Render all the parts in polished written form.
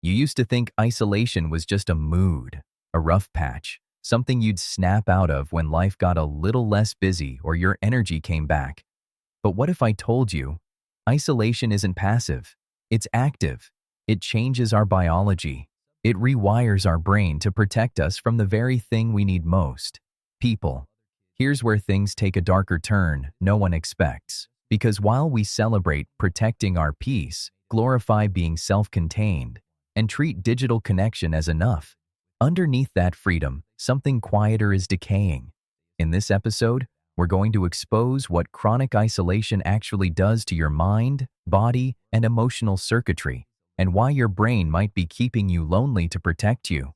You used to think isolation was just a mood, a rough patch, something you'd snap out of when life got a little less busy or your energy came back. But what if I told you, isolation isn't passive, it's active. It changes our biology. It rewires our brain to protect us from the very thing we need most: people. Here's where things take a darker turn no one expects. Because while we celebrate protecting our peace, glorify being self-contained, and treat digital connection as enough, underneath that freedom, something quieter is decaying. In this episode, we're going to expose what chronic isolation actually does to your mind, body, and emotional circuitry, and why your brain might be keeping you lonely to protect you.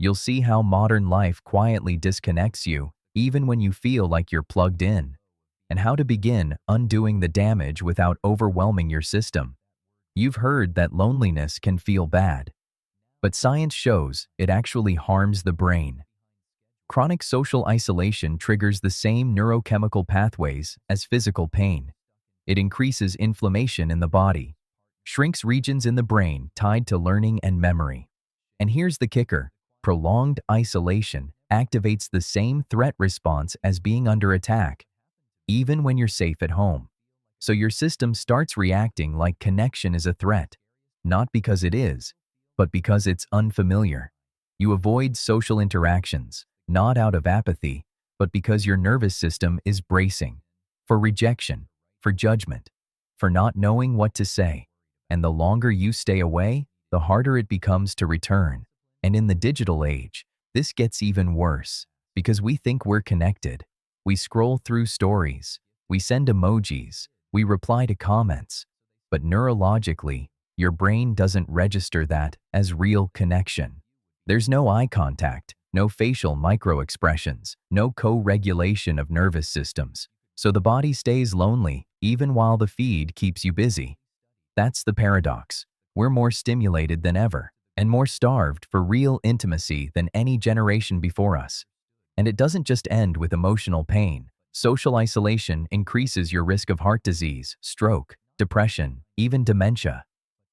You'll see how modern life quietly disconnects you, even when you feel like you're plugged in, and how to begin undoing the damage without overwhelming your system. You've heard that loneliness can feel bad, but science shows it actually harms the brain. Chronic social isolation triggers the same neurochemical pathways as physical pain. It increases inflammation in the body, shrinks regions in the brain tied to learning and memory. And here's the kicker: prolonged isolation activates the same threat response as being under attack, even when you're safe at home. So your system starts reacting like connection is a threat, not because it is, but because it's unfamiliar. You avoid social interactions, not out of apathy, but because your nervous system is bracing for rejection, for judgment, for not knowing what to say. And the longer you stay away, the harder it becomes to return. And in the digital age, this gets even worse, because we think we're connected. We scroll through stories, we send emojis, we reply to comments, but neurologically, your brain doesn't register that as real connection. There's no eye contact, no facial microexpressions, no co-regulation of nervous systems. So the body stays lonely even while the feed keeps you busy. That's the paradox. We're more stimulated than ever, and more starved for real intimacy than any generation before us. And it doesn't just end with emotional pain. Social isolation increases your risk of heart disease, stroke, depression, even dementia.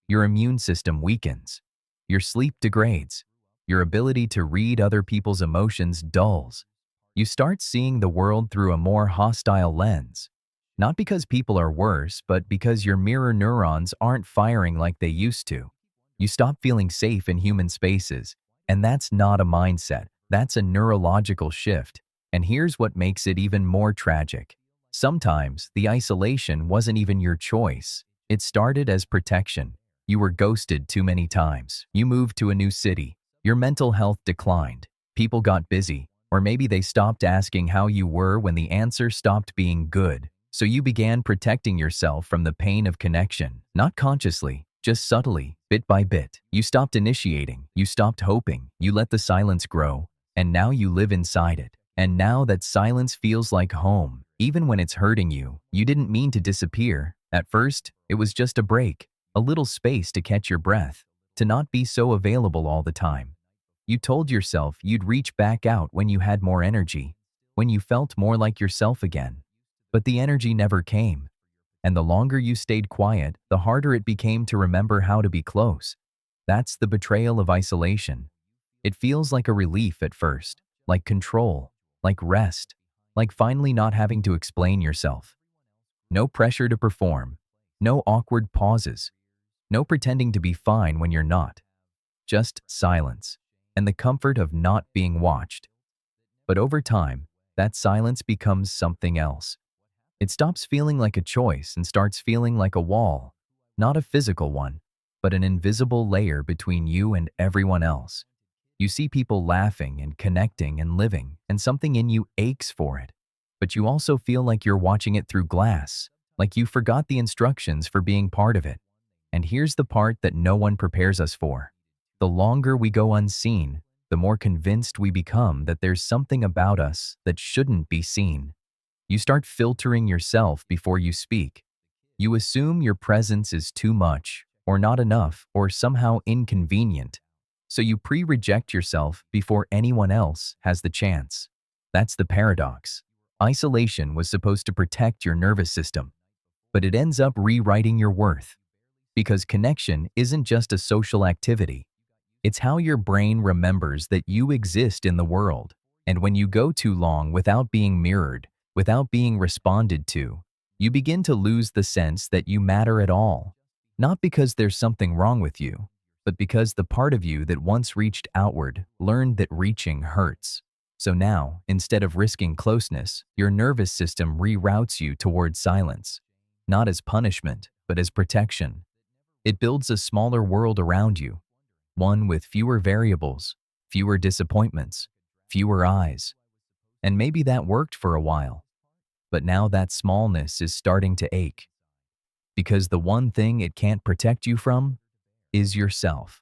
Your immune system weakens. Your sleep degrades. Your ability to read other people's emotions dulls. You start seeing the world through a more hostile lens. Not because people are worse, but because your mirror neurons aren't firing like they used to. You stop feeling safe in human spaces. And that's not a mindset. That's a neurological shift. And here's what makes it even more tragic. Sometimes the isolation wasn't even your choice. It started as protection. You were ghosted too many times. You moved to a new city. Your mental health declined. People got busy. Or maybe they stopped asking how you were when the answer stopped being good. So you began protecting yourself from the pain of connection. Not consciously, just subtly, bit by bit. You stopped initiating. You stopped hoping. You let the silence grow. And now you live inside it. And now that silence feels like home, even when it's hurting you. You didn't mean to disappear. At first, it was just a break, a little space to catch your breath, to not be so available all the time. You told yourself you'd reach back out when you had more energy, when you felt more like yourself again. But the energy never came. And the longer you stayed quiet, the harder it became to remember how to be close. That's the betrayal of isolation. It feels like a relief at first, like control, like rest, like finally not having to explain yourself. No pressure to perform, no awkward pauses, no pretending to be fine when you're not. Just silence, and the comfort of not being watched. But over time, that silence becomes something else. It stops feeling like a choice and starts feeling like a wall, not a physical one, but an invisible layer between you and everyone else. You see people laughing and connecting and living, and something in you aches for it. But you also feel like you're watching it through glass, like you forgot the instructions for being part of it. And here's the part that no one prepares us for. The longer we go unseen, the more convinced we become that there's something about us that shouldn't be seen. You start filtering yourself before you speak. You assume your presence is too much, or not enough, or somehow inconvenient. So you pre-reject yourself before anyone else has the chance. That's the paradox. Isolation was supposed to protect your nervous system, but it ends up rewriting your worth. Because connection isn't just a social activity, It's how your brain remembers that you exist in the world. And when you go too long without being mirrored, without being responded to, you begin to lose the sense that you matter at all. Not because there's something wrong with you, but because the part of you that once reached outward learned that reaching hurts. So now, instead of risking closeness, your nervous system reroutes you towards silence, not as punishment, but as protection. It builds a smaller world around you, one with fewer variables, fewer disappointments, fewer eyes. And maybe that worked for a while, but now that smallness is starting to ache. Because the one thing it can't protect you from is yourself.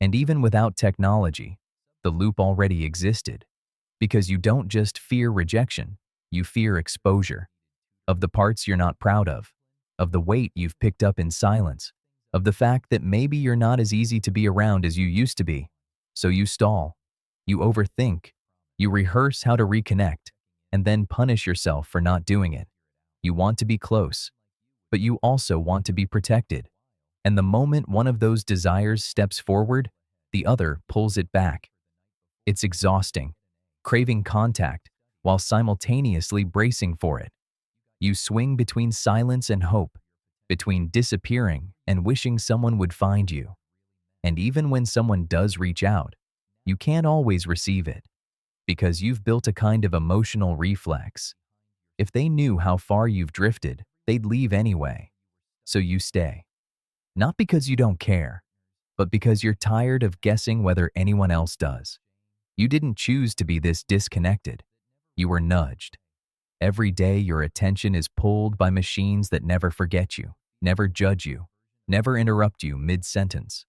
And even without technology, the loop already existed. Because you don't just fear rejection, you fear exposure. Of the parts you're not proud of the weight you've picked up in silence, of the fact that maybe you're not as easy to be around as you used to be. So you stall, you overthink, you rehearse how to reconnect, and then punish yourself for not doing it. You want to be close, but you also want to be protected. And the moment one of those desires steps forward, the other pulls it back. It's exhausting, craving contact while simultaneously bracing for it. You swing between silence and hope, between disappearing and wishing someone would find you. And even when someone does reach out, you can't always receive it, because you've built a kind of emotional reflex. If they knew how far you've drifted, they'd leave anyway. So you stay. Not because you don't care, but because you're tired of guessing whether anyone else does. You didn't choose to be this disconnected. You were nudged. Every day your attention is pulled by machines that never forget you, never judge you, never interrupt you mid-sentence.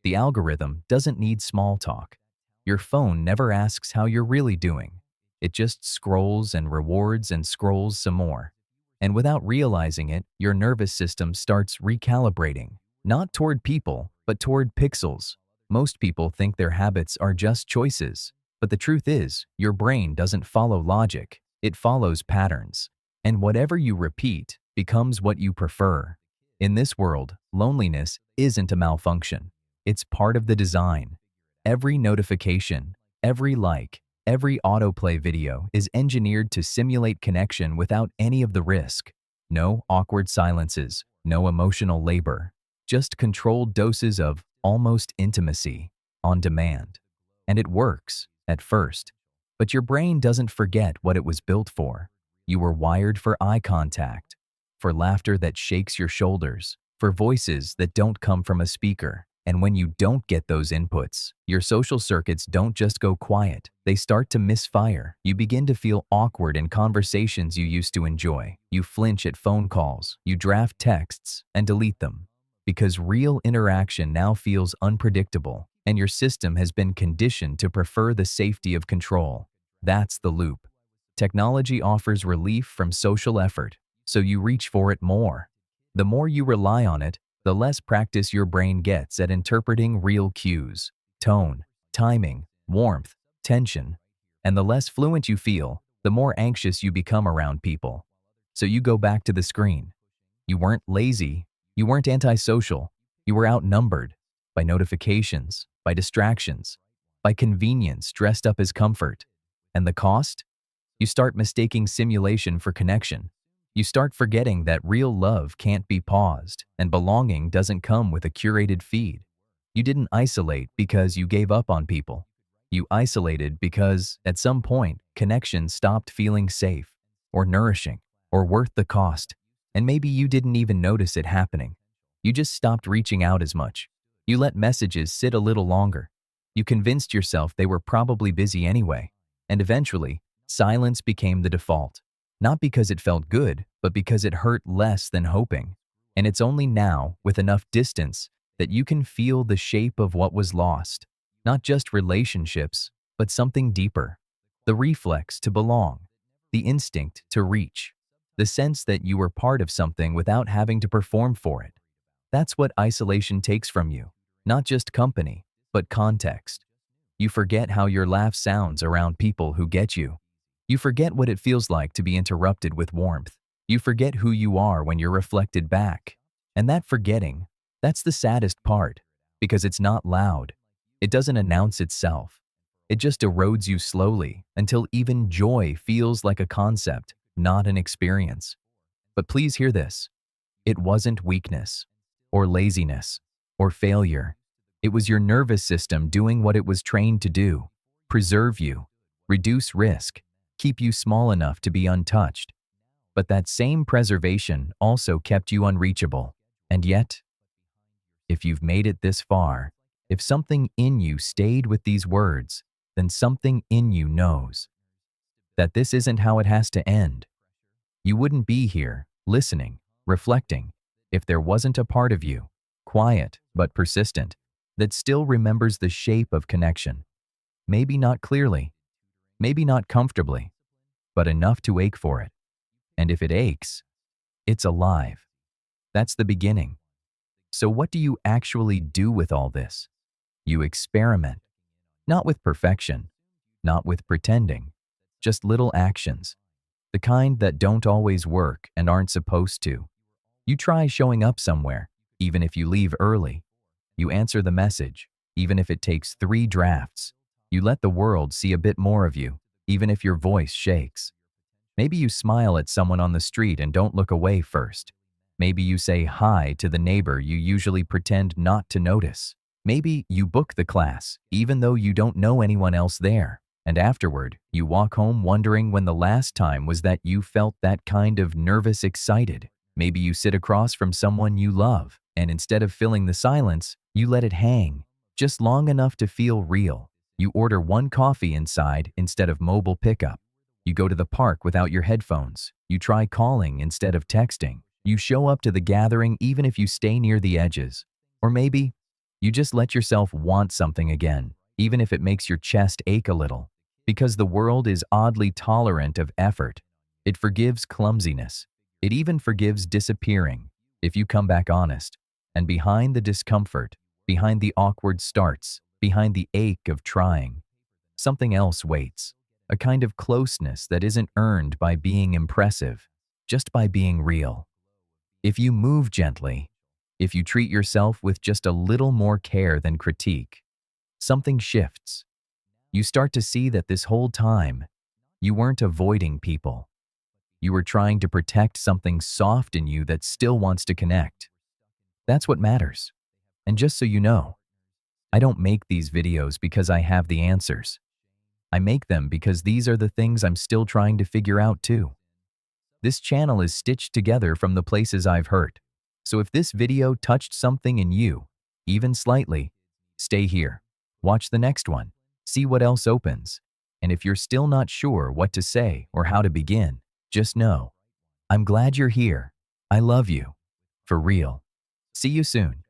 The algorithm doesn't need small talk. Your phone never asks how you're really doing. It just scrolls and rewards and scrolls some more. And without realizing it, your nervous system starts recalibrating, not toward people, but toward pixels. Most people think their habits are just choices, but the truth is, your brain doesn't follow logic, it follows patterns. And whatever you repeat becomes what you prefer. In this world, loneliness isn't a malfunction. It's part of the design. Every notification, every like, every autoplay video is engineered to simulate connection without any of the risk. No awkward silences, no emotional labor, just controlled doses of almost intimacy on demand. And it works, at first. But your brain doesn't forget what it was built for. You were wired for eye contact, for laughter that shakes your shoulders, for voices that don't come from a speaker. And when you don't get those inputs, your social circuits don't just go quiet, they start to misfire. You begin to feel awkward in conversations you used to enjoy. You flinch at phone calls, you draft texts and delete them. Because real interaction now feels unpredictable, and your system has been conditioned to prefer the safety of control. That's the loop. Technology offers relief from social effort, so you reach for it more. The more you rely on it, the less practice your brain gets at interpreting real cues, tone, timing, warmth, tension. And the less fluent you feel, the more anxious you become around people. So you go back to the screen. You weren't lazy, you weren't antisocial, you were outnumbered by notifications, by distractions, by convenience dressed up as comfort. And the cost? You start mistaking simulation for connection. You start forgetting that real love can't be paused, and belonging doesn't come with a curated feed. You didn't isolate because you gave up on people. You isolated because, at some point, connection stopped feeling safe, or nourishing, or worth the cost. And maybe you didn't even notice it happening. You just stopped reaching out as much. You let messages sit a little longer. You convinced yourself they were probably busy anyway. And eventually, silence became the default. Not because it felt good, but because it hurt less than hoping. And it's only now, with enough distance, that you can feel the shape of what was lost. Not just relationships, but something deeper. The reflex to belong. The instinct to reach. The sense that you were part of something without having to perform for it. That's what isolation takes from you. Not just company, but context. You forget how your laugh sounds around people who get you. You forget what it feels like to be interrupted with warmth. You forget who you are when you're reflected back. And that forgetting, that's the saddest part, because it's not loud. It doesn't announce itself. It just erodes you slowly until even joy feels like a concept, not an experience. But please hear this. It wasn't weakness, or laziness, or failure. It was your nervous system doing what it was trained to do: preserve you, reduce risk, keep you small enough to be untouched. But that same preservation also kept you unreachable. And yet, if you've made it this far, if something in you stayed with these words, then something in you knows that this isn't how it has to end. You wouldn't be here, listening, reflecting, if there wasn't a part of you, quiet but persistent, that still remembers the shape of connection. Maybe not clearly, maybe not comfortably, but enough to ache for it. And if it aches, it's alive. That's the beginning. So what do you actually do with all this? You experiment. Not with perfection, not with pretending, just little actions, the kind that don't always work and aren't supposed to. You try showing up somewhere, even if you leave early. You answer the message, even if it takes 3 drafts. You let the world see a bit more of you, even if your voice shakes. Maybe you smile at someone on the street and don't look away first. Maybe you say hi to the neighbor you usually pretend not to notice. Maybe you book the class, even though you don't know anyone else there. And afterward, you walk home wondering when the last time was that you felt that kind of nervous excited. Maybe you sit across from someone you love, and instead of filling the silence, you let it hang, just long enough to feel real. You order one coffee inside instead of mobile pickup. You go to the park without your headphones. You try calling instead of texting. You show up to the gathering even if you stay near the edges. Or maybe you just let yourself want something again, even if it makes your chest ache a little. Because the world is oddly tolerant of effort. It forgives clumsiness. It even forgives disappearing, if you come back honest. And behind the discomfort, behind the awkward starts, behind the ache of trying, something else waits. A kind of closeness that isn't earned by being impressive, just by being real. If you move gently, if you treat yourself with just a little more care than critique, something shifts. You start to see that this whole time, you weren't avoiding people. You were trying to protect something soft in you that still wants to connect. That's what matters. And just so you know, I don't make these videos because I have the answers. I make them because these are the things I'm still trying to figure out too. This channel is stitched together from the places I've hurt. So if this video touched something in you, even slightly, stay here. Watch the next one. See what else opens. And if you're still not sure what to say or how to begin, just know, I'm glad you're here. I love you. For real. See you soon.